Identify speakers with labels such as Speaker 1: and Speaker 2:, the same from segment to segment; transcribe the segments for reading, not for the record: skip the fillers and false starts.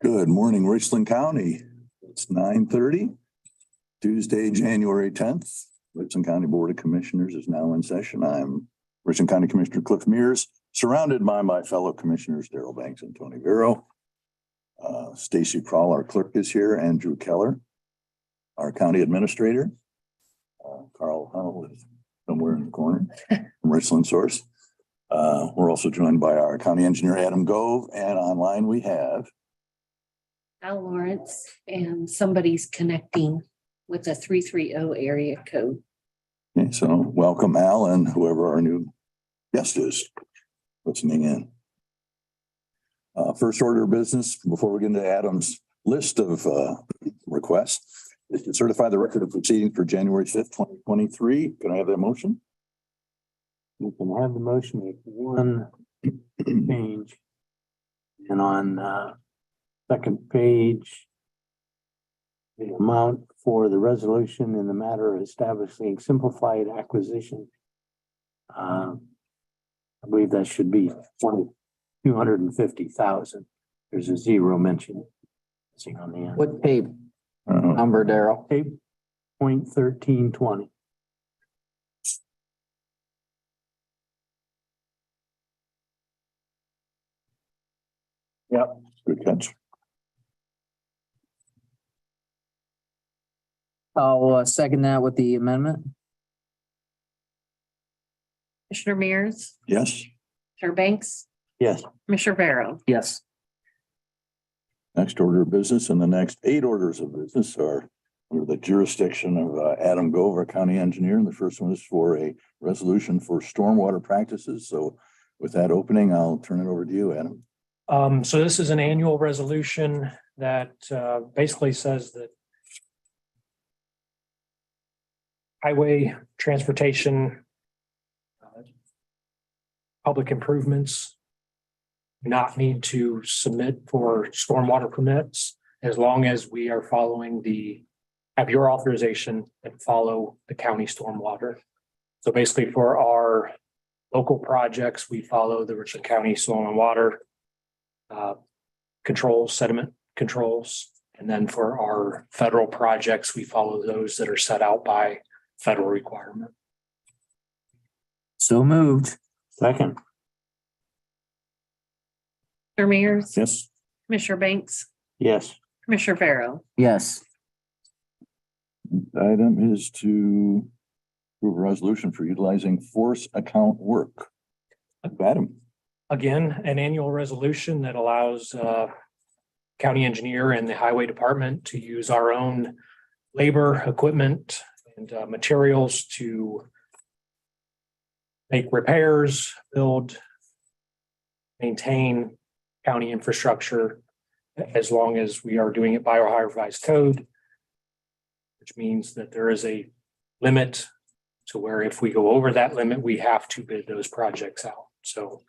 Speaker 1: Good morning, Richland County. It's 9:30, Tuesday, January 10th. Richland County Board of Commissioners is now in session. I'm Richland County Commissioner Cliff Mears, surrounded by my fellow commissioners, Daryl Banks and Tony Vero. Stacy Kroll, our clerk, is here. Andrew Keller, our county administrator. Carl Hunnell is somewhere in the corner from Richland Source. We're also joined by our county engineer, Adam Gove, and online we have
Speaker 2: Al Lawrence, and somebody's connecting with a 330 area code.
Speaker 1: Okay, so welcome Al and whoever our new guest is listening in. First order of business before we get into Adam's list of requests is to certify the record of proceedings for January 5th, 2023. Can I have that motion?
Speaker 3: You can have the motion with one change. And on second page, the amount for the resolution in the matter of establishing simplified acquisition. I believe that should be 250,000. There's a zero mentioned. On the end.
Speaker 4: What page number, Daryl?
Speaker 3: 8.1320.
Speaker 1: Yep. Good catch.
Speaker 4: I'll second that with the amendment.
Speaker 2: Commissioner Mears,
Speaker 1: Yes.
Speaker 2: Commissioner Banks,
Speaker 3: Yes.
Speaker 2: Commissioner Vero.
Speaker 4: Yes.
Speaker 1: Next order of business and the next 8 orders of business are under the jurisdiction of Adam Gove, our county engineer. And the first one is for a resolution for stormwater practices. So with that opening, I'll turn it over to you, Adam.
Speaker 5: So this is an annual resolution that basically says that highway transportation, public improvements do not need to submit for stormwater permits as long as we are have your authorization and follow the county stormwater. So basically for our local projects, we follow the Richland County Soil and Water controls, sediment controls. And then for our federal projects, we follow those that are set out by federal requirement.
Speaker 4: So moved.
Speaker 3: Second.
Speaker 2: Commissioner Mears,
Speaker 1: Yes.
Speaker 2: Commissioner Banks,
Speaker 3: Yes.
Speaker 2: Commissioner Vero.
Speaker 4: Yes.
Speaker 1: Item is to approve a resolution for utilizing force account work. Adam.
Speaker 5: Again, an annual resolution that allows county engineer and the highway department to use our own labor, equipment, and materials to make repairs, build, maintain county infrastructure, as long as we are doing it by our Ohio Revised Code, which means that there is a limit to where if we go over that limit, we have to bid those projects out. So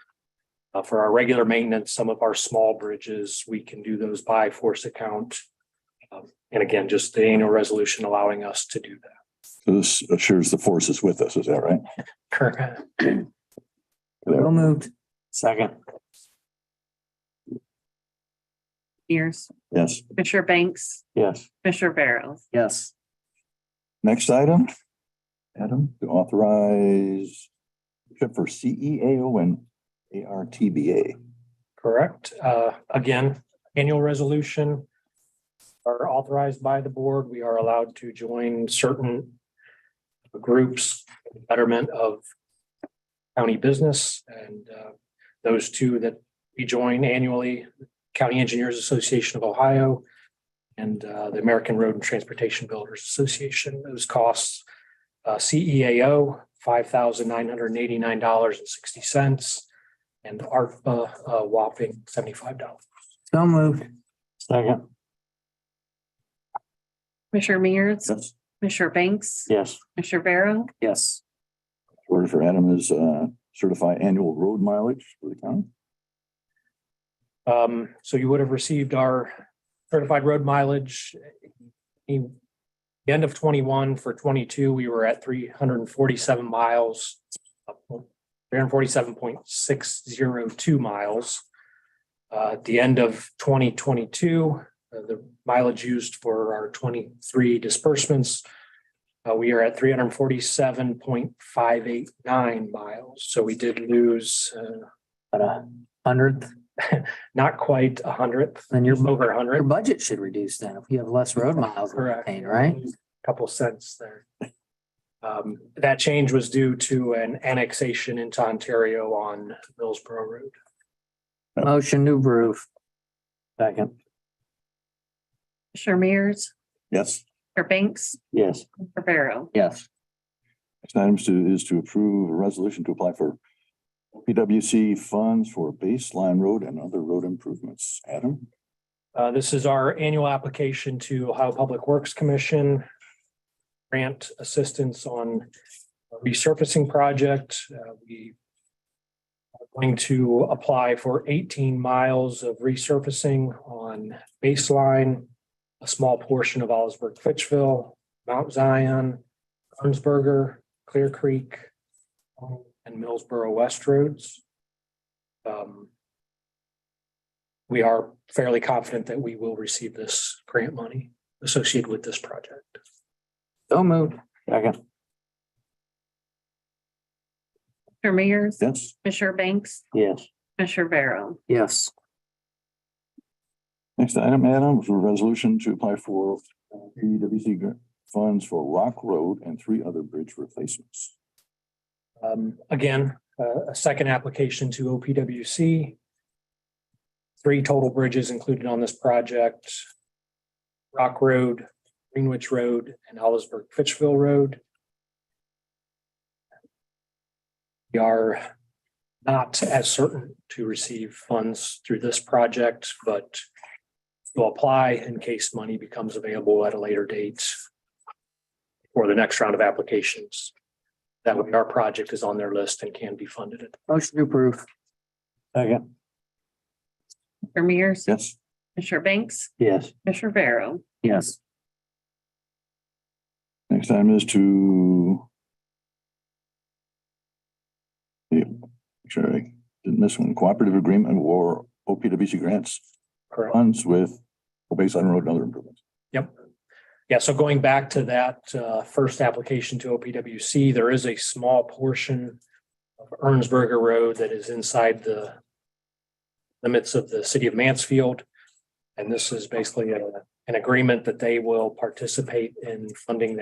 Speaker 5: for our regular maintenance, some of our small bridges, we can do those by force account. And again, just the annual resolution allowing us to do that.
Speaker 1: So this assures the force is with us. Is that right?
Speaker 5: Correct.
Speaker 4: So moved.
Speaker 3: Second.
Speaker 2: Mears,
Speaker 1: Yes.
Speaker 2: Commissioner Banks,
Speaker 3: Yes.
Speaker 2: Commissioner Vero.
Speaker 4: Yes.
Speaker 1: Next item, Adam, to authorize for CEAO and ARTBA.
Speaker 5: Correct. Again, annual resolution are authorized by the board. We are allowed to join certain groups for the betterment of county business, and those two that we join annually, County Engineers Association of Ohio and the American Road and Transportation Builders Association. Those costs, CEAO $5,989.60, and ARTBA whopping $75.
Speaker 4: So moved.
Speaker 3: Second.
Speaker 2: Commissioner Mears,
Speaker 1: Yes.
Speaker 2: Commissioner Banks,
Speaker 3: Yes.
Speaker 2: Commissioner Vero.
Speaker 4: Yes.
Speaker 1: Order for Adam is certify annual road mileage for the county.
Speaker 5: So you would have received our certified road mileage. In the end of 21 for 22, we were at 347 miles, 347.602 miles. At the end of 2022, the mileage used for our 23 disbursements, we are at 347.589 miles. So we did lose
Speaker 4: About 100th,
Speaker 5: not quite 100th,
Speaker 4: then your,
Speaker 5: over
Speaker 4: your
Speaker 5: 100.
Speaker 4: budget should reduce then if you have less road miles to
Speaker 5: Correct.
Speaker 4: maintain, right?
Speaker 5: Couple cents there. That change was due to an annexation into Ontario on Millsboro Road.
Speaker 4: Motion to approve.
Speaker 3: Second.
Speaker 2: Commissioner Mears,
Speaker 1: Yes.
Speaker 2: Commissioner Banks,
Speaker 3: Yes.
Speaker 2: Rivera.
Speaker 4: Yes.
Speaker 1: Next item is to approve a resolution to apply for PWC funds for baseline road and other road improvements. Adam?
Speaker 5: This is our annual application to Ohio Public Works Commission. Grant assistance on a resurfacing project. We are going to apply for 18 miles of resurfacing on Baseline, a small portion of Ollisburg, Fitchville, Mount Zion, Arnsberger, Clear Creek, and Millsboro West roads. We are fairly confident that we will receive this grant money associated with this project.
Speaker 4: So moved.
Speaker 3: Second.
Speaker 2: Commissioner Mears,
Speaker 1: Yes.
Speaker 2: Commissioner Banks,
Speaker 3: Yes.
Speaker 2: Commissioner Rivera.
Speaker 4: Yes.
Speaker 1: Next item, Adam, for a resolution to apply for PWC funds for Rock Road and 3 other bridge replacements.
Speaker 5: Again, a second application to OPWC. 3 total bridges included on this project. Rock Road, Greenwich Road, and Ollisburg Fitchville Road. We are not as certain to receive funds through this project, but will apply in case money becomes available at a later date for the next round of applications. That way our project is on their list and can be funded.
Speaker 4: Motion to approve.
Speaker 3: Second.
Speaker 2: Commissioner Mears,
Speaker 1: Yes.
Speaker 2: Commissioner Banks,
Speaker 3: Yes.
Speaker 2: Commissioner Rivera.
Speaker 4: Yes.
Speaker 1: Next item is to. Yeah, make sure I didn't miss one. Cooperative agreement or OPWC grants
Speaker 5: Correct.
Speaker 1: funds with baseline road and other improvements.
Speaker 5: Yep. Yeah, so going back to that first application to OPWC, there is a small portion of Ernsberger Road that is inside the limits of the city of Mansfield. And this is basically an agreement that they will participate in funding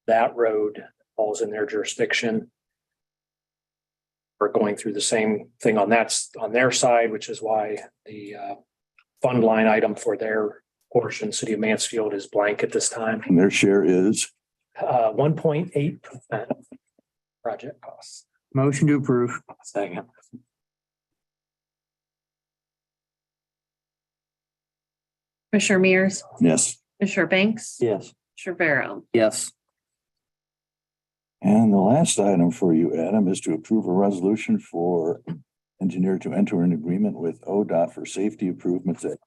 Speaker 5: that road falls in their jurisdiction. We're going through the same thing on their side, which is why the fund line item for their portion, city of Mansfield, is blank at this time.
Speaker 1: And their share is
Speaker 5: 1.8% project costs.
Speaker 4: Motion to approve.
Speaker 3: Second.
Speaker 2: Commissioner Mears,
Speaker 1: yes.
Speaker 2: Commissioner Banks,
Speaker 3: Yes.
Speaker 2: Commissioner Rivera.
Speaker 4: Yes.
Speaker 1: And the last item for you, Adam, is to approve a resolution for engineer to enter an agreement with ODOT for safety improvements at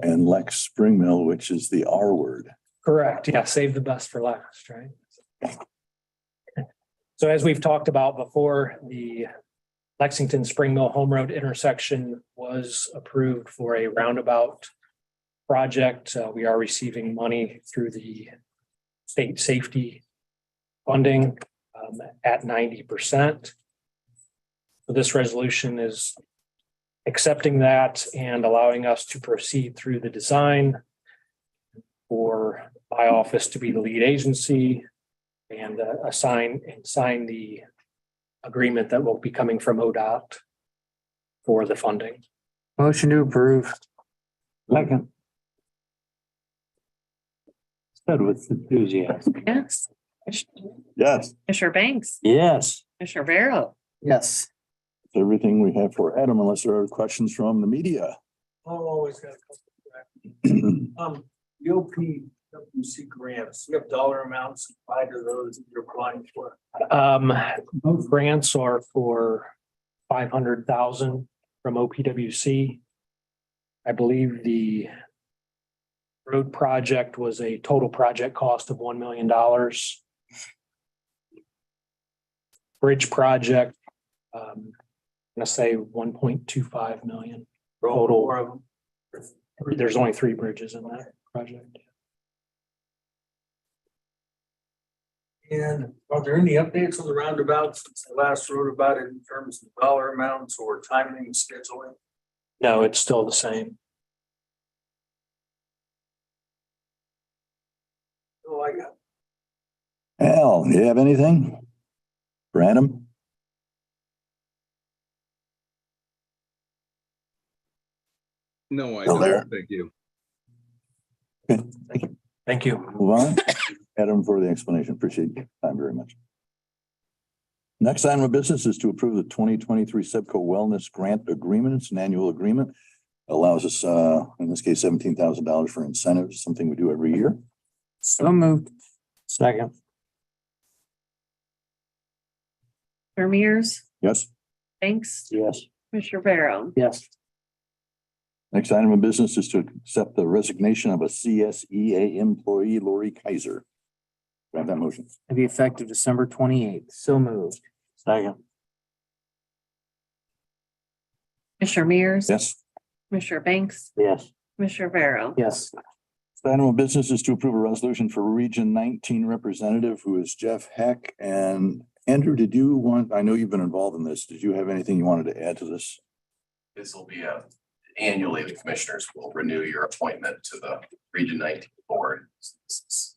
Speaker 1: and Lex Spring Mill, which is the R word.
Speaker 5: Correct. Yeah, save the best for last, right? So as we've talked about before, the Lexington Spring Mill Home Road intersection was approved for a roundabout project. We are receiving money through the state safety funding at 90%. So this resolution is accepting that and allowing us to proceed through the design for my office to be the lead agency and sign the agreement that will be coming from ODOT for the funding.
Speaker 4: Motion to approve.
Speaker 3: Second. Said with enthusiasm.
Speaker 2: Yes.
Speaker 1: Yes.
Speaker 2: Commissioner Banks,
Speaker 3: Yes.
Speaker 2: Commissioner Rivera.
Speaker 4: Yes.
Speaker 1: That's everything we have for Adam, unless there are questions from the media.
Speaker 6: Always got a couple. The OPWC grants, you have dollar amounts applied to those that you're applying for.
Speaker 5: Both grants are for 500,000 from OPWC. I believe the road project was a total project cost of $1 million. Bridge project gonna say 1.25 million.
Speaker 6: For all
Speaker 5: Total.
Speaker 6: four of them.
Speaker 5: There's only 3 bridges in that project.
Speaker 6: And are there any updates on the roundabouts since I last wrote about it in terms of dollar amounts or timing, scheduling?
Speaker 5: No, it's still the same.
Speaker 6: Oh, I got.
Speaker 1: Al, do you have anything? For Adam?
Speaker 7: No, I
Speaker 1: Still there?
Speaker 7: don't. Thank you.
Speaker 5: Thank you.
Speaker 1: Move on. Adam for the explanation. Appreciate your time very much. Next item of business is to approve the 2023 Sebco Wellness Grant Agreement. It's an annual agreement. Allows us, in this case, $17,000 for incentives, something we do every year.
Speaker 4: So moved.
Speaker 3: Second.
Speaker 2: Commissioner Mears,
Speaker 1: Yes.
Speaker 2: Banks,
Speaker 3: Yes.
Speaker 2: Commissioner Barrow.
Speaker 3: Yes.
Speaker 1: Next item of business is to accept the resignation of a CSEA employee, Lori Kaiser. Do I have that motion?
Speaker 4: To be effective December 28th. So moved.
Speaker 3: Second.
Speaker 2: Commissioner Mears.
Speaker 1: Yes.
Speaker 2: Commissioner Banks,
Speaker 3: Yes.
Speaker 2: Commissioner Barrow.
Speaker 4: Yes.
Speaker 1: Next item of business is to approve a resolution for Region 19 representative, who is Jeff Heck. And Andrew, did you want, I know you've been involved in this. Did you have anything you wanted to add to this?
Speaker 8: This will be annually, the commissioners will renew your appointment to the Region 19 board. This is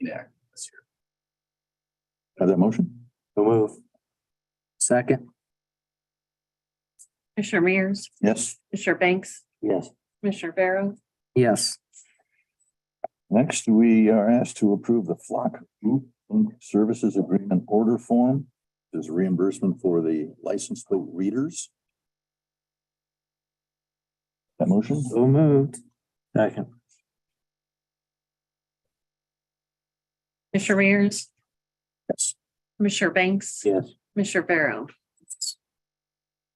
Speaker 8: enact this year.
Speaker 1: Have that motion?
Speaker 3: So move.
Speaker 4: Second.
Speaker 2: Commissioner Mears,
Speaker 1: Yes.
Speaker 2: Commissioner Banks,
Speaker 3: Yes.
Speaker 2: Commissioner Barrow.
Speaker 4: Yes.
Speaker 1: Next, we are asked to approve the Flock Group Services Agreement Order Form. There's reimbursement for the license plate readers. That motion?
Speaker 4: So moved.
Speaker 3: Second.
Speaker 2: Commissioner Mears,
Speaker 1: Yes.
Speaker 2: Commissioner Banks,
Speaker 3: Yes.
Speaker 2: Commissioner Barrow.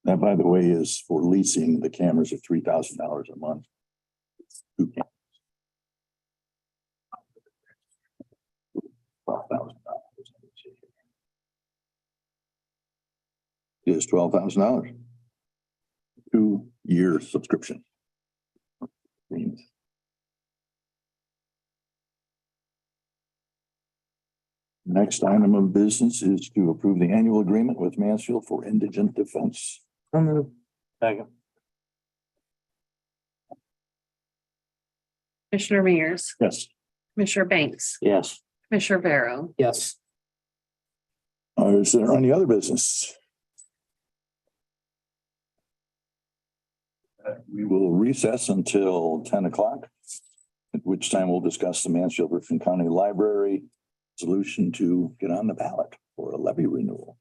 Speaker 1: That, by the way, is for leasing the cameras at $3,000 a month. Two cameras. $12,000. It is $12,000. 2-year subscription. Next item of business is to approve the annual agreement with Mansfield for indigent defense.
Speaker 4: So moved.
Speaker 3: Second.
Speaker 2: Commissioner Mears,
Speaker 1: Yes.
Speaker 2: Commissioner Banks,
Speaker 3: Yes.
Speaker 2: Commissioner Barrow.
Speaker 4: Yes.
Speaker 1: Is there any other business? We will recess until 10 o'clock, at which time we'll discuss the Mansfield Richland County Library solution to get on the ballot for a levy renewal.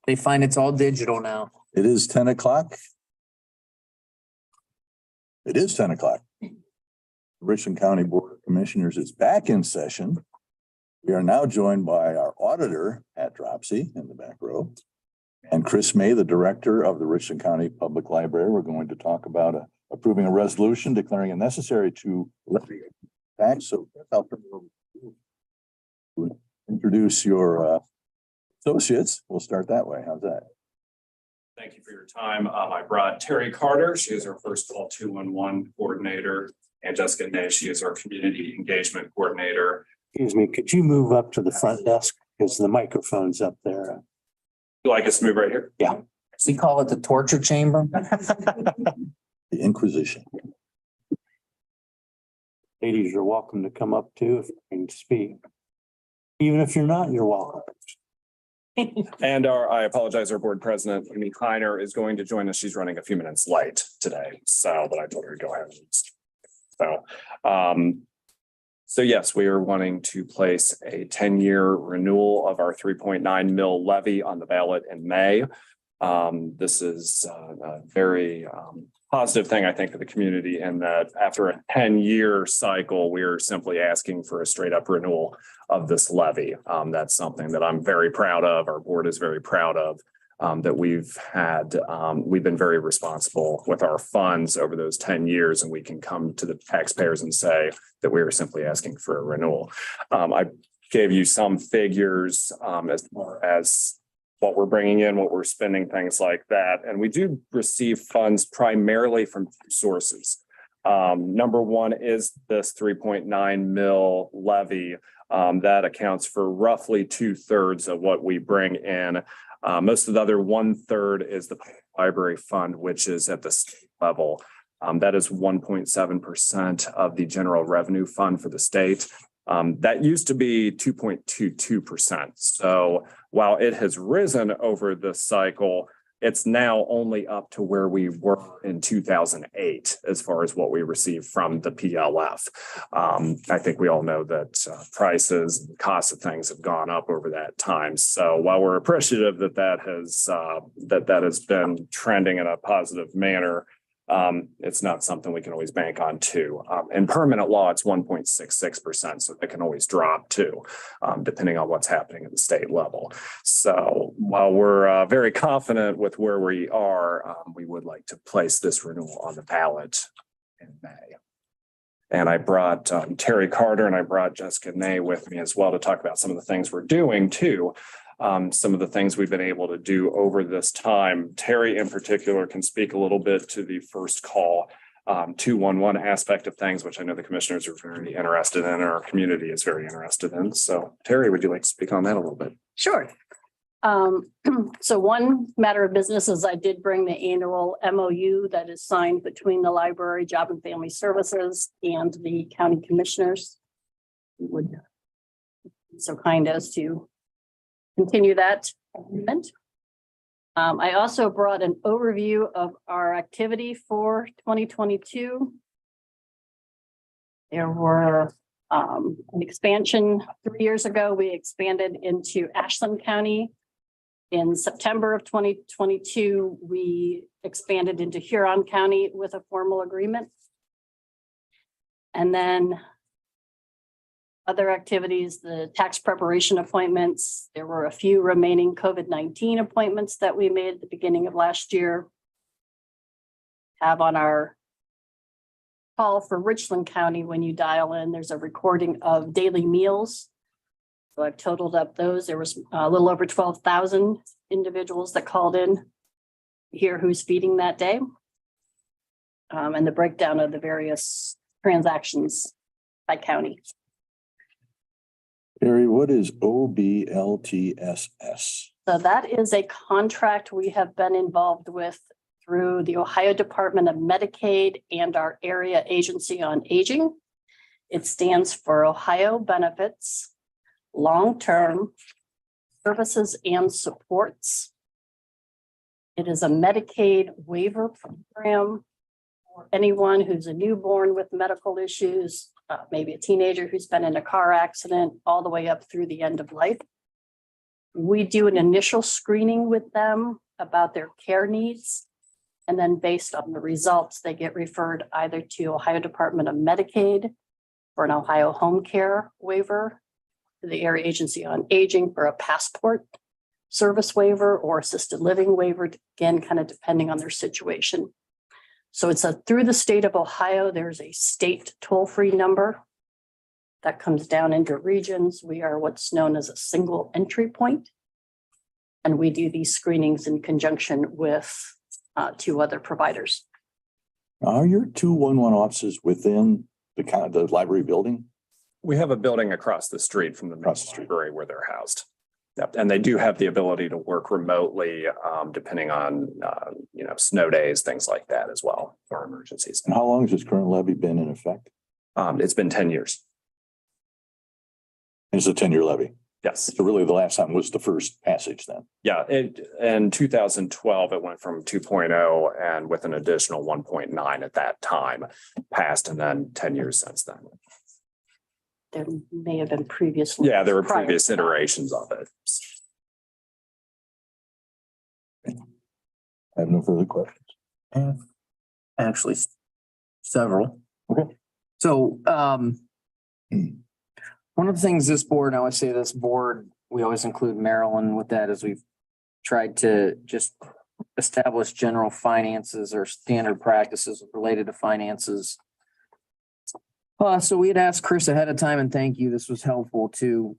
Speaker 4: They find it's all digital now.
Speaker 1: It is 10 o'clock. It is 10 o'clock. Richland County Board of Commissioners is back in session. We are now joined by our auditor, Pat Dropsy, in the back row, and Chris May, the director of the Richland County Public Library. We're going to talk about approving a resolution declaring it necessary to levy tax. So I'll turn it over to you. Introduce your associates. We'll start that way. How's that?
Speaker 9: Thank you for your time. I brought Terry Carter. She is our first call 211 coordinator, and Jessica Nay. She is our community engagement coordinator.
Speaker 3: Excuse me, could you move up to the front desk? Because the microphone's up there.
Speaker 9: You like us to move right here?
Speaker 4: We call it the torture chamber.
Speaker 1: The Inquisition.
Speaker 3: Ladies, you're welcome to come up too if you can speak. Even if you're not, you're welcome.
Speaker 9: And I apologize, our board president, Amy Kleiner, is going to join us. She's running a few minutes late today, but I told her to go ahead. So yes, we are wanting to place a 10-year renewal of our 3.9 mil levy on the ballot in May. This is a very positive thing, I think, for the community, in that after a 10-year cycle, we are simply asking for a straight up renewal of this levy. That's something that I'm very proud of. Our board is very proud of. That we've been very responsible with our funds over those 10 years, and we can come to the taxpayers and say that we are simply asking for a renewal. I gave you some figures as far as what we're bringing in, what we're spending, things like that. And we do receive funds primarily from two sources. Number one is this 3.9 mil levy that accounts for roughly 2/3 of what we bring in. Most of the other 1/3 is the library fund, which is at the state level. That is 1.7% of the general revenue fund for the state. That used to be 2.22%. So while it has risen over the cycle, it's now only up to where we were in 2008 as far as what we received from the PLF. I think we all know that prices and costs of things have gone up over that time. So while we're appreciative that that has been trending in a positive manner, it's not something we can always bank on too. In permanent law, it's 1.66%, so it can always drop too, depending on what's happening at the state level. So while we're very confident with where we are, we would like to place this renewal on the ballot in May. And I brought Terry Carter and I brought Jessica Nay with me as well to talk about some of the things we're doing too. Some of the things we've been able to do over this time. Terry in particular can speak a little bit to the first call 211 aspect of things, which I know the commissioners are very interested in, and our community is very interested in. So Terry, would you like to speak on that a little bit?
Speaker 10: Sure. So one matter of business is I did bring the annual MOU that is signed between the library, Job and Family Services, and the county commissioners. Who would be so kind as to continue that agreement. I also brought an overview of our activity for 2022. There were an expansion 3 years ago. We expanded into Ashland County. In September of 2022, we expanded into Huron County with a formal agreement. And then other activities, the tax preparation appointments. There were a few remaining COVID-19 appointments that we made at the beginning of last year. Have on our call for Richland County, when you dial in, there's a recording of daily meals. So I've totaled up those. There was a little over 12,000 individuals that called in to hear who's feeding that day. And the breakdown of the various transactions by county.
Speaker 1: Terry, what is OBLTSS?
Speaker 10: So that is a contract we have been involved with through the Ohio Department of Medicaid and our Area Agency on Aging. It stands for Ohio Benefits, Long-Term Services and Supports. It is a Medicaid waiver program for anyone who's a newborn with medical issues, maybe a teenager who's been in a car accident, all the way up through the end of life. We do an initial screening with them about their care needs. And then based on the results, they get referred either to Ohio Department of Medicaid for an Ohio Home Care waiver, to the Area Agency on Aging for a passport service waiver or assisted living waiver, again, kind of depending on their situation. So it's through the state of Ohio, there's a state toll-free number that comes down into regions. We are what's known as a single entry point. And we do these screenings in conjunction with 2 other providers.
Speaker 1: Are your 211 offices within the library building?
Speaker 9: We have a building across the street from the
Speaker 1: Across the street.
Speaker 9: library where they're housed. Yep, and they do have the ability to work remotely, depending on, snow days, things like that as well, or emergencies.
Speaker 1: And how long has this current levy been in effect?
Speaker 9: It's been 10 years.
Speaker 1: It's a 10-year levy.
Speaker 9: Yes.
Speaker 1: So really the last time was the first passage then.
Speaker 9: Yeah, in 2012, it went from 2.0 and with an additional 1.9 at that time passed, and then 10 years since then.
Speaker 10: There may have been previous.
Speaker 9: Yeah, there were
Speaker 10: prior to
Speaker 9: previous
Speaker 10: that.
Speaker 9: iterations of it.
Speaker 1: I have no further questions.
Speaker 4: Actually, several.
Speaker 1: Okay.
Speaker 4: So, one of the things this board, and I always say this board, we always include Maryland with that, as we've tried to just establish general finances or standard practices related to finances. So we had asked Chris ahead of time, and thank you, this was helpful, to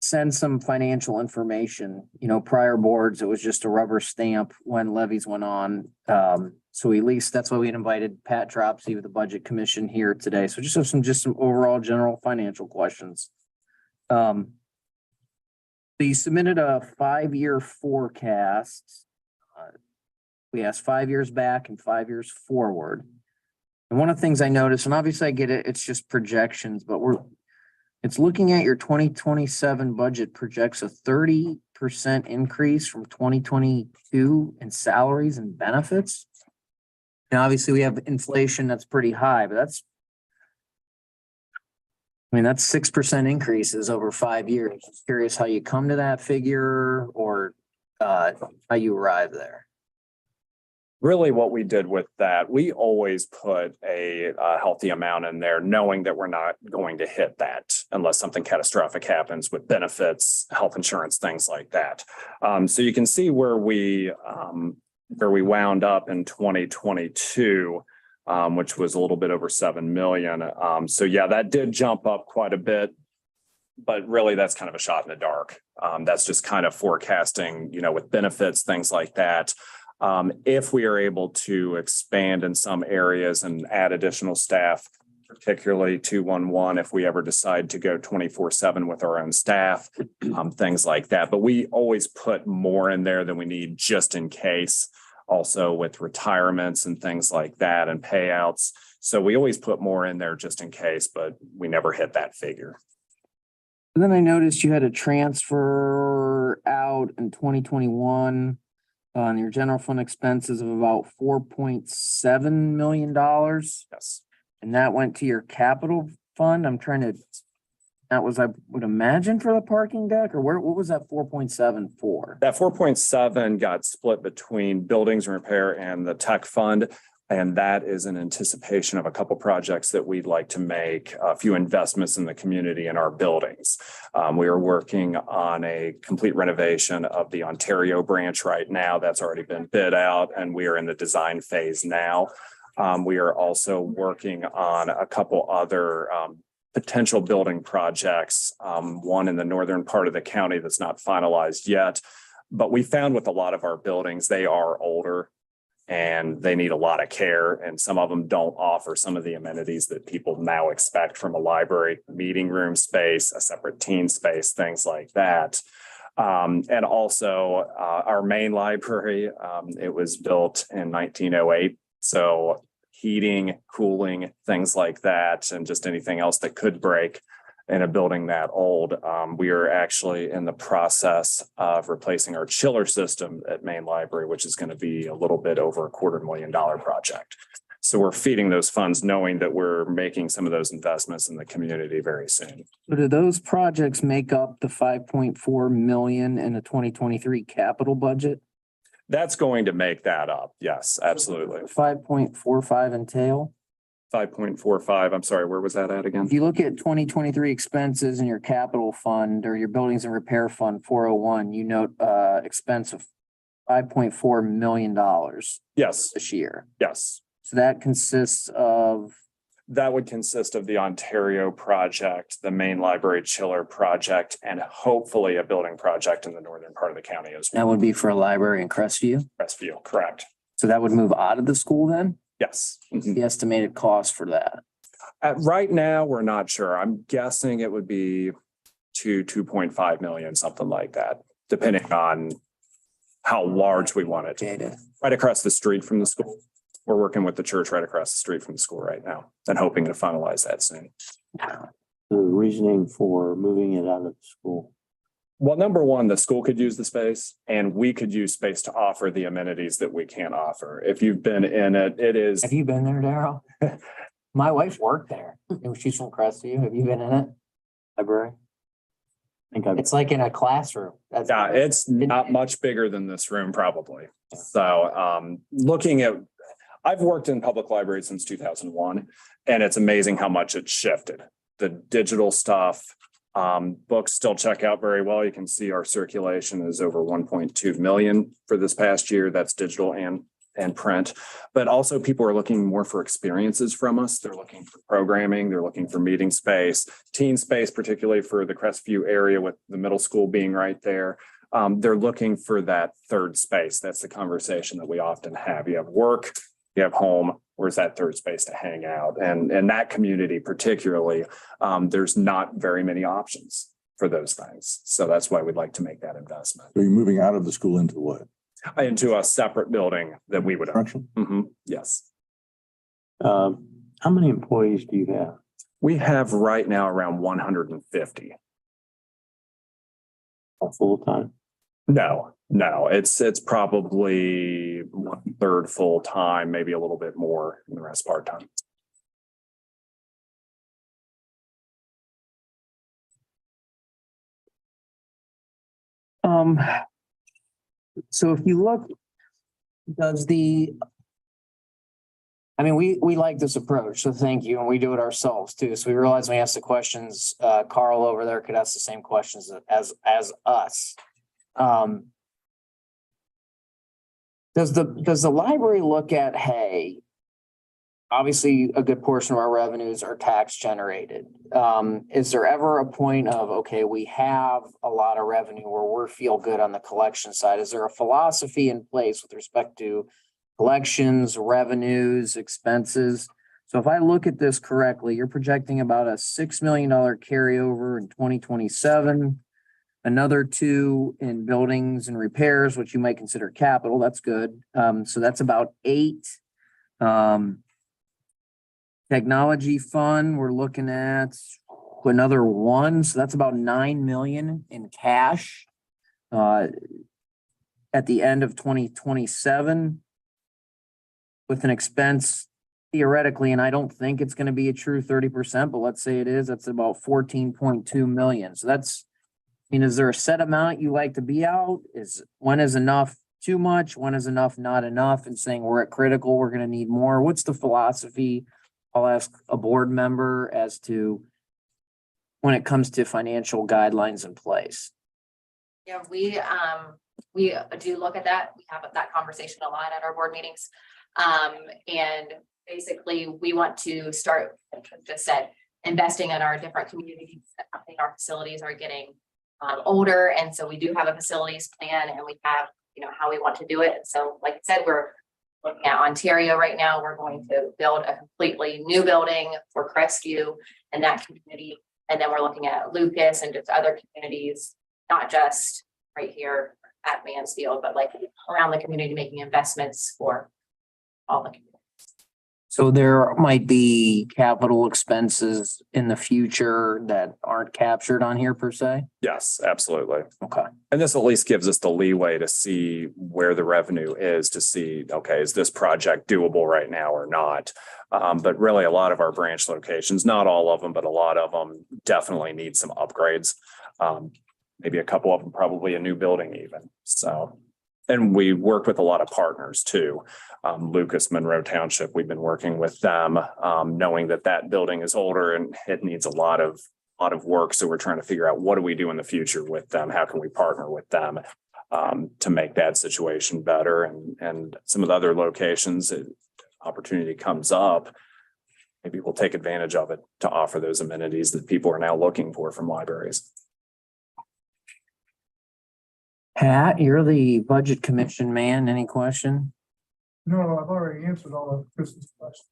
Speaker 4: send some financial information. Prior boards, it was just a rubber stamp when levies went on. So at least that's why we had invited Pat Dropsy with the Budget Commission here today. So just have some overall general financial questions. So you submitted a 5-year forecast. We asked 5 years back and 5 years forward. And one of the things I noticed, and obviously I get it, it's just projections, but it's looking at your 2027 budget projects a 30% increase from 2022 in salaries and benefits. And obviously we have inflation that's pretty high, but that's 6% increases over 5 years. Just curious how you come to that figure, or how you arrive there.
Speaker 9: Really what we did with that, we always put a healthy amount in there, knowing that we're not going to hit that unless something catastrophic happens with benefits, health insurance, things like that. So you can see where we wound up in 2022, which was a little bit over 7 million. So yeah, that did jump up quite a bit, but really that's kind of a shot in the dark. That's just kind of forecasting, with benefits, things like that. If we are able to expand in some areas and add additional staff, particularly 211, if we ever decide to go 24/7 with our own staff, things like that. But we always put more in there than we need just in case, also with retirements and things like that and payouts. So we always put more in there just in case, but we never hit that figure.
Speaker 4: And then I noticed you had a transfer out in 2021 on your general fund expenses of about $4.7 million.
Speaker 9: Yes.
Speaker 4: And that went to your capital fund. That was, I would imagine, for the parking deck, or what was that 4.7 for?
Speaker 9: That 4.7 got split between buildings and repair and the tech fund. And that is in anticipation of a couple projects that we'd like to make, a few investments in the community in our buildings. We are working on a complete renovation of the Ontario branch right now. That's already been bid out, and we are in the design phase now. We are also working on a couple other potential building projects, one in the northern part of the county that's not finalized yet. But we found with a lot of our buildings, they are older and they need a lot of care, and some of them don't offer some of the amenities that people now expect from a library, meeting room space, a separate teen space, things like that. And also our main library, it was built in 1908. So heating, cooling, things like that, and just anything else that could break in a building that old. We are actually in the process of replacing our chiller system at Main Library, which is going to be a little bit over $250,000 project. So we're feeding those funds knowing that we're making some of those investments in the community very soon.
Speaker 4: So do those projects make up the 5.4 million in the 2023 capital budget?
Speaker 9: That's going to make that up. Yes, absolutely.
Speaker 4: 5.45 entail?
Speaker 9: 5.45. I'm sorry, where was that at again?
Speaker 4: If you look at 2023 expenses in your capital fund or your buildings and repair fund 401, you note expense of $5.4 million
Speaker 9: Yes,
Speaker 4: this year.
Speaker 9: yes.
Speaker 4: So that consists of,
Speaker 9: That would consist of the Ontario project, the main library chiller project, and hopefully a building project in the northern part of the county as well.
Speaker 4: that would be for a library in Crestview.
Speaker 9: Crestview, correct?
Speaker 4: So that would move out of the school then?
Speaker 9: Yes. Mhm.
Speaker 4: The estimated cost for that.
Speaker 9: Right now, we're not sure. I'm guessing it would be 2.5 million, something like that, depending on how large we want it to.
Speaker 4: Jada.
Speaker 9: Right across the street from the school. We're working with the church right across the street from the school right now and hoping to finalize that soon.
Speaker 3: The reasoning for moving it out of the school.
Speaker 9: Well, number one, the school could use the space and we could use space to offer the amenities that we can't offer. If you've been in it, it is.
Speaker 4: Have you been there, Daryl? My wife worked there. She's from Crestview. Have you been in it? Library?
Speaker 3: I think I've
Speaker 4: It's like in a classroom. That's.
Speaker 9: Yeah, it's not much bigger than this room probably. So looking at, I've worked in public libraries since 2001 and it's amazing how much it's shifted. The digital stuff, books still check out very well. You can see our circulation is over 1.2 million for this past year. That's digital and print. But also people are looking more for experiences from us. They're looking for programming. They're looking for meeting space, teen space, particularly for the Crestview area with the middle school being right there. They're looking for that third space. That's the conversation that we often have. You have work, you have home, where's that third space to hang out? And in that community particularly, there's not very many options for those things. So that's why we'd like to make that investment
Speaker 1: So you're moving out of the school into what?
Speaker 9: into a separate building that we would own.
Speaker 1: Construction?
Speaker 9: Yes.
Speaker 3: how many employees do you have?
Speaker 9: We have right now around 150.
Speaker 3: Full time?
Speaker 9: No, it's probably 1/3 full-time, maybe a little bit more, and the rest part-time.
Speaker 4: So if you look, we like this approach, so thank you, and we do it ourselves too. So we realize when we ask the questions, Carl over there could ask the same questions as us. Does the library look at, hey, obviously a good portion of our revenues are tax generated. Is there ever a point of, okay, we have a lot of revenue where we feel good on the collection side? Is there a philosophy in place with respect to collections, revenues, expenses? So if I look at this correctly, you're projecting about a $6 million carryover in 2027. Another 2 in buildings and repairs, which you might consider capital. That's good. So that's about 8. Technology fund, we're looking at another 1. So that's about 9 million in cash at the end of 2027 with an expense theoretically, and I don't think it's going to be a true 30%, but let's say it is, that's about 14.2 million. So that's, is there a set amount you like to be out? When is enough too much? When is enough not enough? And saying we're at critical, we're going to need more. What's the philosophy? I'll ask a board member as to when it comes to financial guidelines in place.
Speaker 11: Yeah, we do look at that. We have that conversation a lot at our board meetings. And basically we want to start, like I just said, investing in our different communities. I think our facilities are getting older. And so we do have a facilities plan and we have, how we want to do it. And so like I said, we're looking at Ontario right now. We're going to build a completely new building for Crestview and that community. And then we're looking at Lucas and just other communities, not just right here at Mansfield, but like around the community, making investments for all the communities.
Speaker 4: So there might be capital expenses in the future that aren't captured on here per se?
Speaker 9: Yes, absolutely.
Speaker 4: Okay.
Speaker 9: And this at least gives us the leeway to see where the revenue is, to see, okay, is this project doable right now or not? But really, a lot of our branch locations, not all of them, but a lot of them definitely need some upgrades. Maybe a couple of them, probably a new building even. So, and we work with a lot of partners too. Lucas Monroe Township, we've been working with them, knowing that that building is older and it needs a lot of work. So we're trying to figure out what do we do in the future with them? How can we partner with them to make that situation better? And some of the other locations, opportunity comes up, maybe we'll take advantage of it to offer those amenities that people are now looking for from libraries.
Speaker 4: Pat, you're the budget commission man. Any question?
Speaker 12: No, I've already answered all of Chris's questions.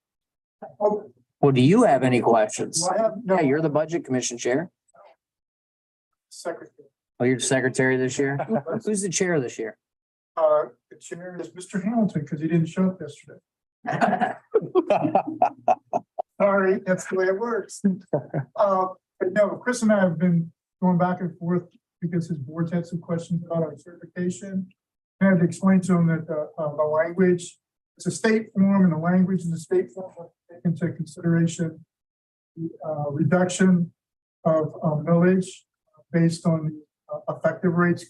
Speaker 12: Oh,
Speaker 4: Well, do you have any questions?
Speaker 12: do I have, no,
Speaker 4: Yeah, you're the budget commission chair.
Speaker 12: secretary.
Speaker 4: Oh, you're the secretary this year? Who's the chair this year?
Speaker 12: The chair is Mr. Hamilton, because he didn't show up yesterday. Sorry, that's the way it works. But no, Chris and I have been going back and forth because his boards had some questions about our certification. I had to explain to him that the language, it's a state form, and the language in the state form will take into consideration the reduction of millage based on the effective rates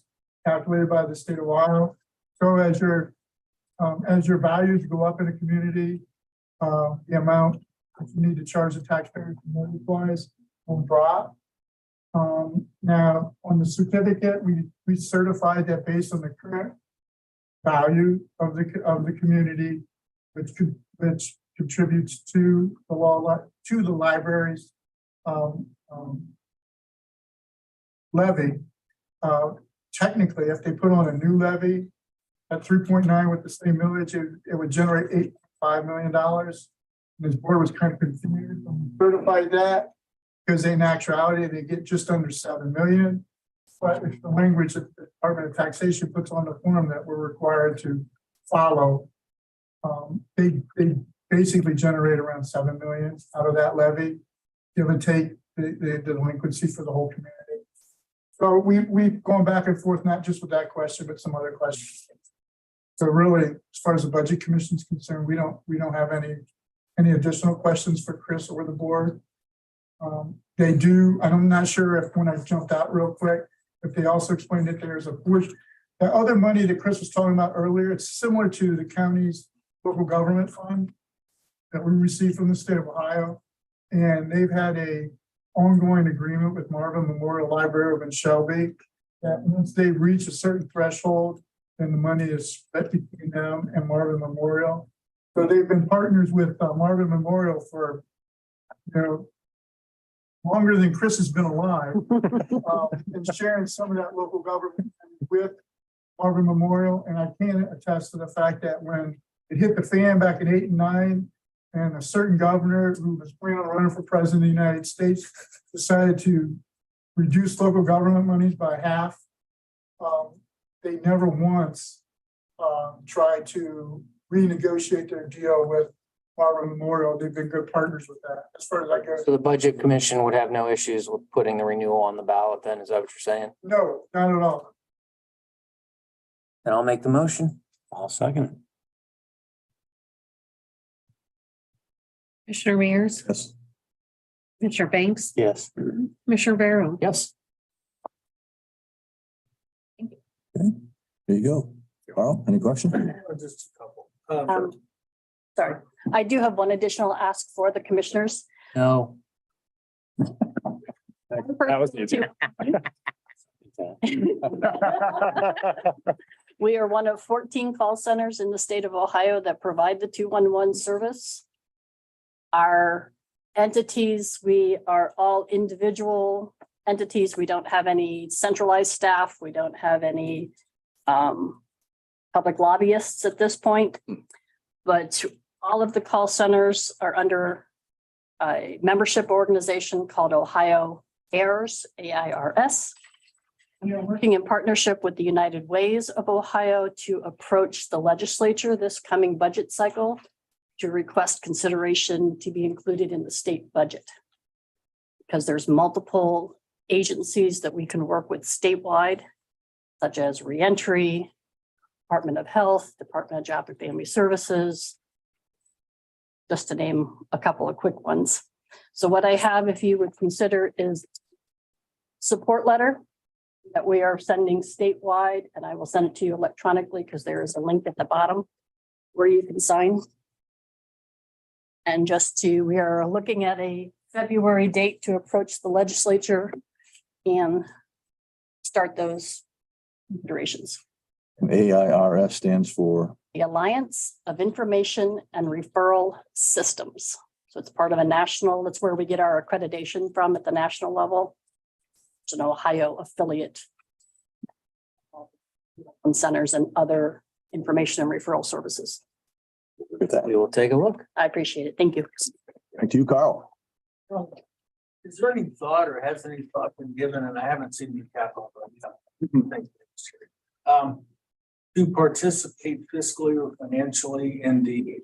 Speaker 12: calculated by the state of Ohio. So as your values go up in a community, the amount that you need to charge the taxpayer wise will drop. Now, on the certificate, we certified that based on the current value of the community, which contributes to the library's levy. Technically, if they put on a new levy at 3.9 with the same millage, it would generate $8.5 million. And this board was kind of confused when we certified that, because in actuality, they get just under 7 million. But it's the language that the Department of Taxation puts on the form that we're required to follow. They basically generate around 7 million out of that levy, give and take the delinquency for the whole community. So we've gone back and forth, not just with that question, but some other questions. So really, as far as the Budget Commission is concerned, we don't have any additional questions for Chris or the board. They do, and I'm not sure if when I jumped out real quick, if they also explained that there's a portion, the other money that Chris was talking about earlier, it's similar to the county's local government fund that we received from the state of Ohio. And they've had a ongoing agreement with Marvin Memorial Library in Shelby that once they reach a certain threshold, then the money is split between them and Marvin Memorial. So they've been partners with Marvin Memorial for, longer than Chris has been alive, and sharing some of that local government with Marvin Memorial. And I can attest to the fact that when it hit the fan back in 8 and 9, and a certain governor who was planning on running for president of the United States decided to reduce local government monies by half, they never once tried to renegotiate their deal with Marvin Memorial. They've been good partners with that, as far as I go.
Speaker 4: So the budget commission would have no issues with putting the renewal on the ballot then, is that what you're saying?
Speaker 12: No, not at all.
Speaker 4: Then I'll make the motion.
Speaker 3: I'll second it.
Speaker 2: Commissioner Mears,
Speaker 1: Yes.
Speaker 2: Commissioner Banks,
Speaker 3: Yes.
Speaker 2: Commissioner Barrow.
Speaker 4: Yes.
Speaker 1: There you go. Carl, any questions?
Speaker 6: Just a couple.
Speaker 10: Sorry, I do have one additional ask for the commissioners.
Speaker 4: No.
Speaker 9: That was easy.
Speaker 10: We are one of 14 call centers in the state of Ohio that provide the 211 service. Our entities, we are all individual entities. We don't have any centralized staff. We don't have any public lobbyists at this point. But all of the call centers are under a membership organization called Ohio AIRS, AIRS. We are working in partnership with the United Ways of Ohio to approach the legislature this coming budget cycle to request consideration to be included in the state budget. Because there's multiple agencies that we can work with statewide, such as reentry, Department of Health, Department of Job and Family Services, just to name a couple of quick ones. So what I have, if you would consider, is support letter that we are sending statewide, and I will send it to you electronically because there is a link at the bottom where you can sign. And we are looking at a February date to approach the legislature and start those considerations.
Speaker 1: AIRS stands for,
Speaker 10: The Alliance of Information and Referral Systems. So it's part of a national, that's where we get our accreditation from at the national level. It's an Ohio affiliate. Centers and other information and referral services.
Speaker 1: look at that.
Speaker 4: We will take a look.
Speaker 10: I appreciate it. Thank you.
Speaker 1: Thank you, Carl.
Speaker 6: Is there any thought or has any thought been given, and I haven't seen the capital, to participate fiscally or financially in the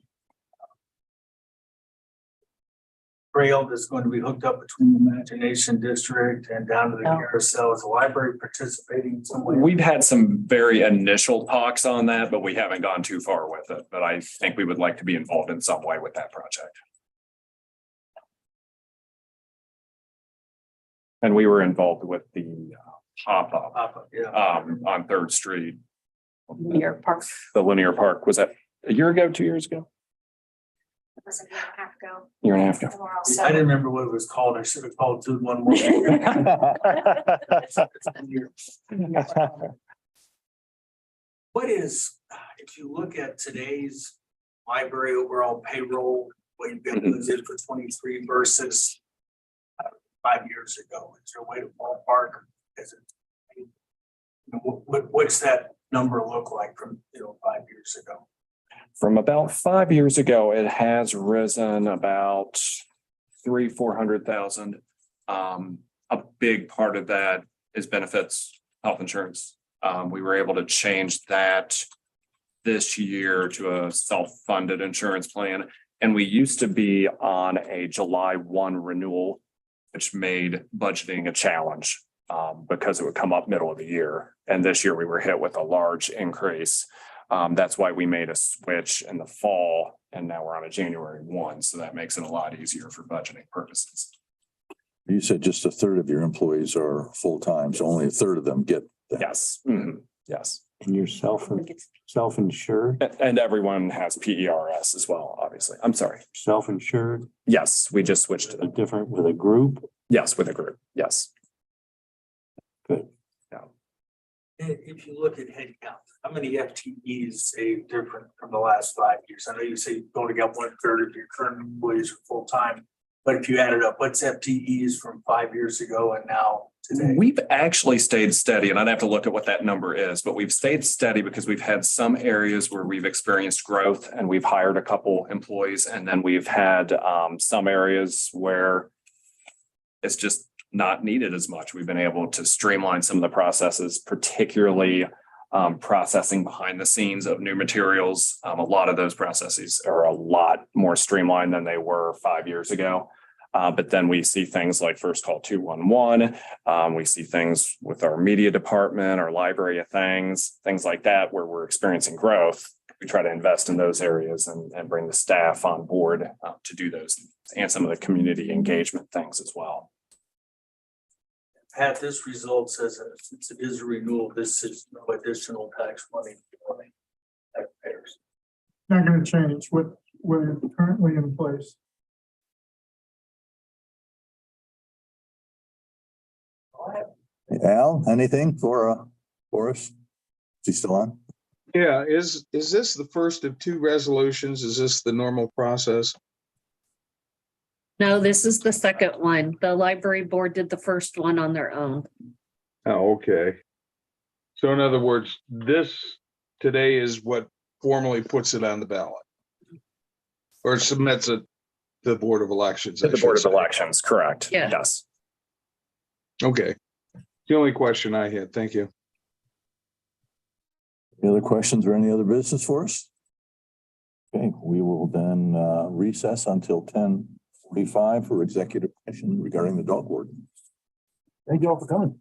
Speaker 6: trail that's going to be hooked up between the Imagination District and down to the
Speaker 10: Oh.
Speaker 6: carousel? Is the library participating in some way?
Speaker 9: We've had some very initial talks on that, but we haven't gone too far with it. But I think we would like to be involved in some way with that project. And we were involved with the pop-up
Speaker 6: Pop-up, yeah.
Speaker 9: on Third Street.
Speaker 10: Your park.
Speaker 9: The linear park, was that a year ago, 2 years ago?
Speaker 11: It was a year and a half ago.
Speaker 9: Year and a half ago.
Speaker 11: Tomorrow,
Speaker 6: I
Speaker 11: so-
Speaker 6: didn't remember what it was called. I should have called 211. What is, if you look at today's library overall payroll, what you've been budgeted for 23 versus 5 years ago, is there a way to ballpark? Is it? What's that number look like from 5 years ago?
Speaker 9: From about 5 years ago, it has risen about 400,000. A big part of that is benefits, health insurance. We were able to change that this year to a self-funded insurance plan. And we used to be on a July 1 renewal, which made budgeting a challenge because it would come up middle of the year. And this year we were hit with a large increase. That's why we made a switch in the fall, and now we're on a January 1. So that makes it a lot easier for budgeting purposes.
Speaker 1: You said just a third of your employees are full-time, so only a third of them get that.
Speaker 9: Yes, yes.
Speaker 3: And you're self-insured,
Speaker 9: And everyone has PERS as well, obviously. I'm sorry.
Speaker 3: self-insured,
Speaker 9: Yes, we just switched to
Speaker 3: a
Speaker 9: the,
Speaker 3: different with a group.
Speaker 9: yes, with a group. Yes.
Speaker 3: Good.
Speaker 6: If you look at headcount, how many FTEs say different from the last 5 years? I know you say you've only got 1/3 of your current employees are full-time, but if you add it up, what's FTEs from 5 years ago and now today?
Speaker 9: We've actually stayed steady, and I'd have to look at what that number is, but we've stayed steady because we've had some areas where we've experienced growth and we've hired a couple employees, and then we've had some areas where it's just not needed as much. We've been able to streamline some of the processes, particularly processing behind the scenes of new materials. A lot of those processes are a lot more streamlined than they were 5 years ago. But then we see things like First Call 211. We see things with our media department, our library of things like that, where we're experiencing growth. We try to invest in those areas and bring the staff on board to do those and some of the community engagement things as well.
Speaker 6: Pat, this results as since it is a renewal, this is no additional tax money for the taxpayers.
Speaker 12: Not gonna change what is currently in place.
Speaker 1: Al, anything for us? Is he still on?
Speaker 7: Yeah, is this the first of two resolutions? Is this the normal process?
Speaker 2: No, this is the second one. The library board did the first one on their own.
Speaker 7: Oh, okay. So in other words, this today is what formally puts it on the ballot. Or submits it to the Board of Elections. I
Speaker 9: The Board of
Speaker 7: should say.
Speaker 9: Elections, correct?
Speaker 2: Yeah.
Speaker 9: Yes.
Speaker 7: Okay. The only question I had. Thank you.
Speaker 1: Any other questions or any other business for us? Okay, we will then recess until 10:45 for executive session regarding the dog warden. Thank you all for coming.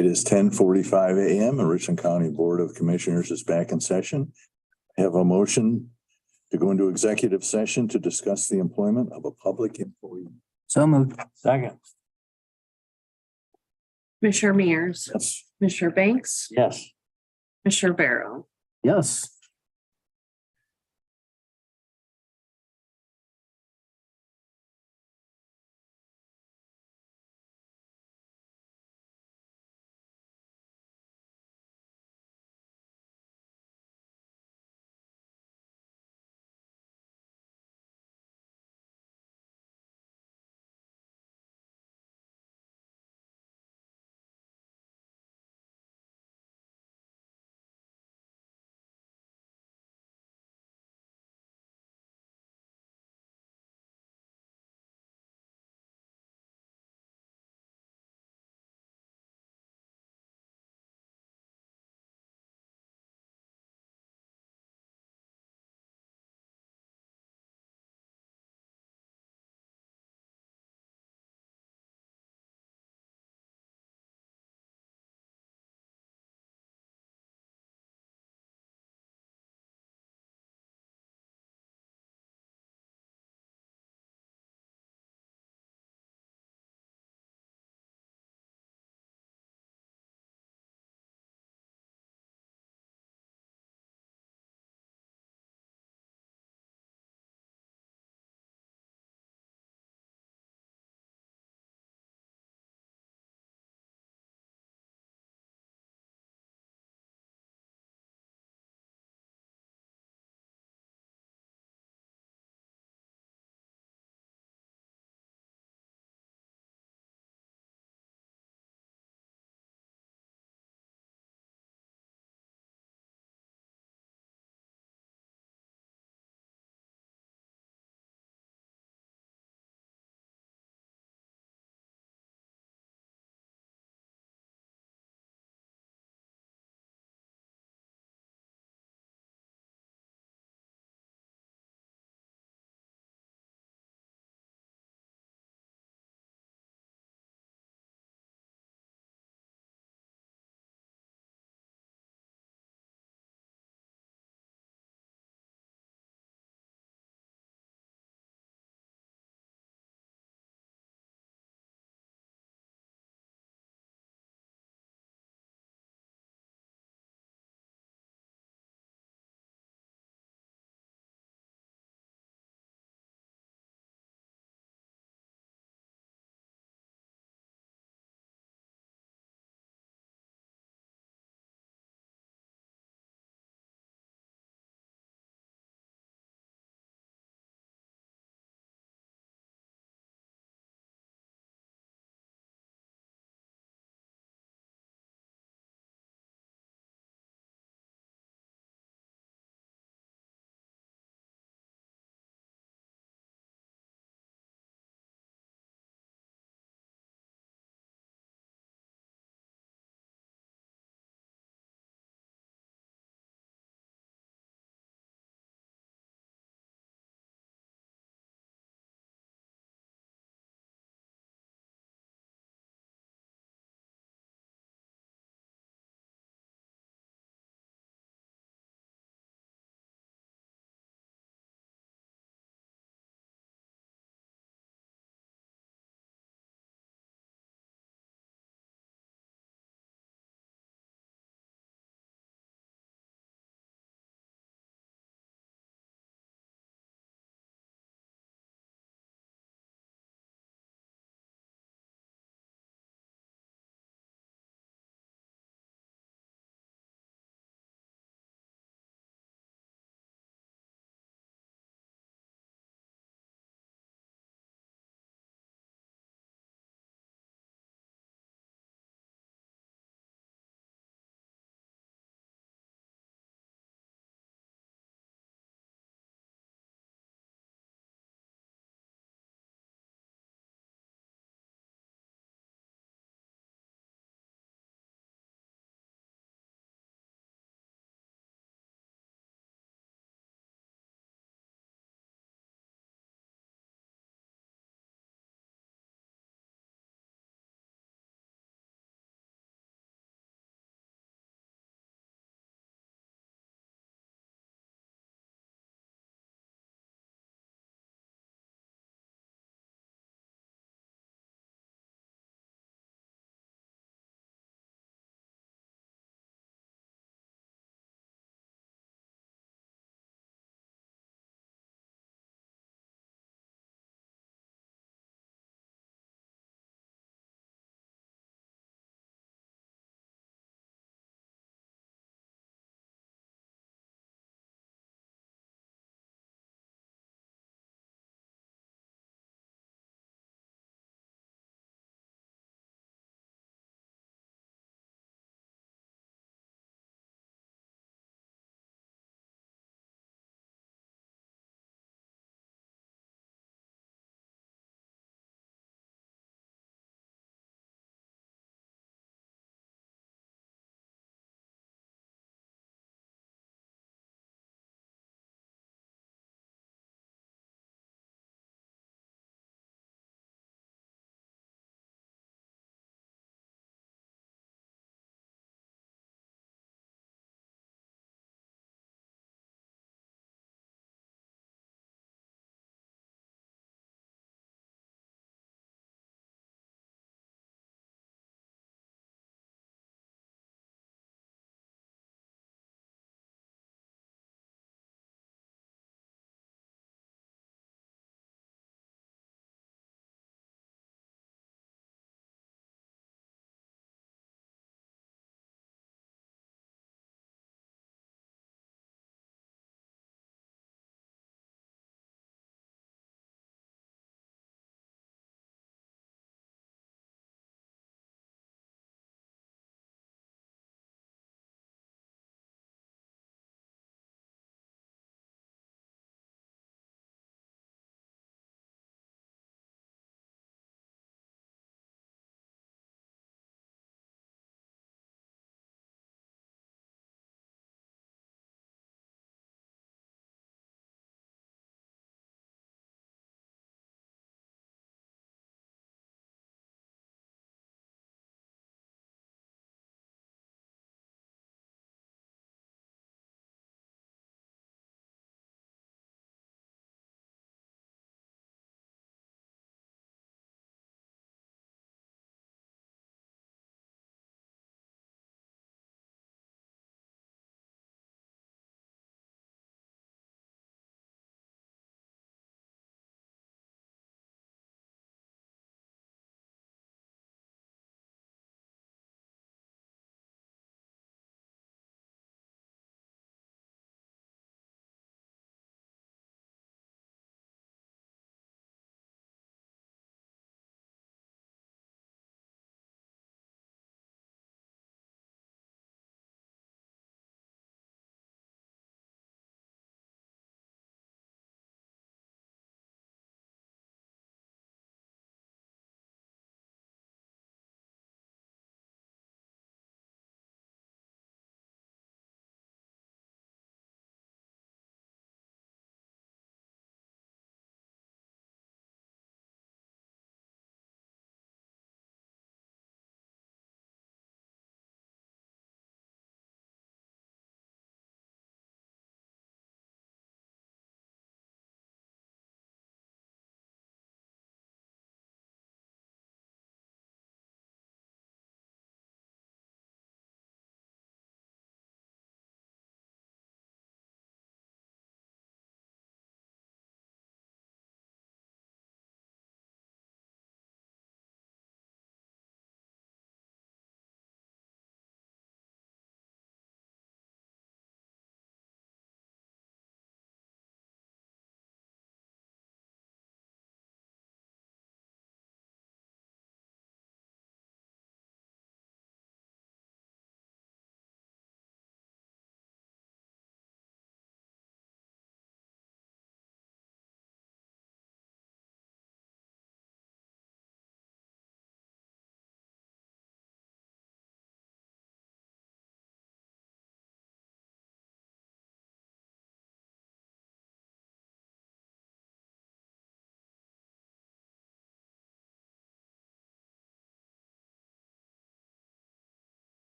Speaker 1: It is 10:45 a.m. and Richland County Board of Commissioners is back in session. I have a motion to go into executive session to discuss the employment of a public employee.
Speaker 4: So moved.
Speaker 3: Second,
Speaker 2: Commissioner Mears,
Speaker 1: Yes.
Speaker 2: Commissioner Banks,
Speaker 3: yes.
Speaker 2: Commissioner Barrow.
Speaker 4: Yes.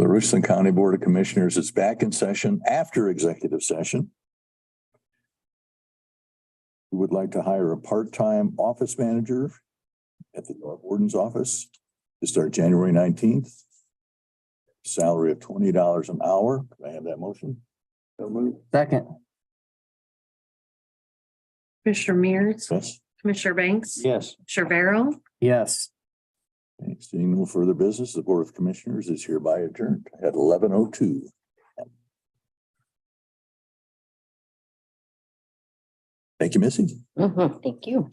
Speaker 1: The Richland County Board of Commissioners is back in session after executive session. We would like to hire a part-time office manager at the North Warden's office to start January 19th. Salary of $20 an hour. Can I have that motion?
Speaker 4: Second.
Speaker 2: Commissioner Mears,
Speaker 1: Yes.
Speaker 2: Commissioner Banks,
Speaker 3: Yes.
Speaker 2: Shavaro,
Speaker 4: Yes.
Speaker 1: Okay, seeing no further business, the Board of Commissioners is hereby adjourned at 11:02. Thank you, Missy.
Speaker 10: Thank you.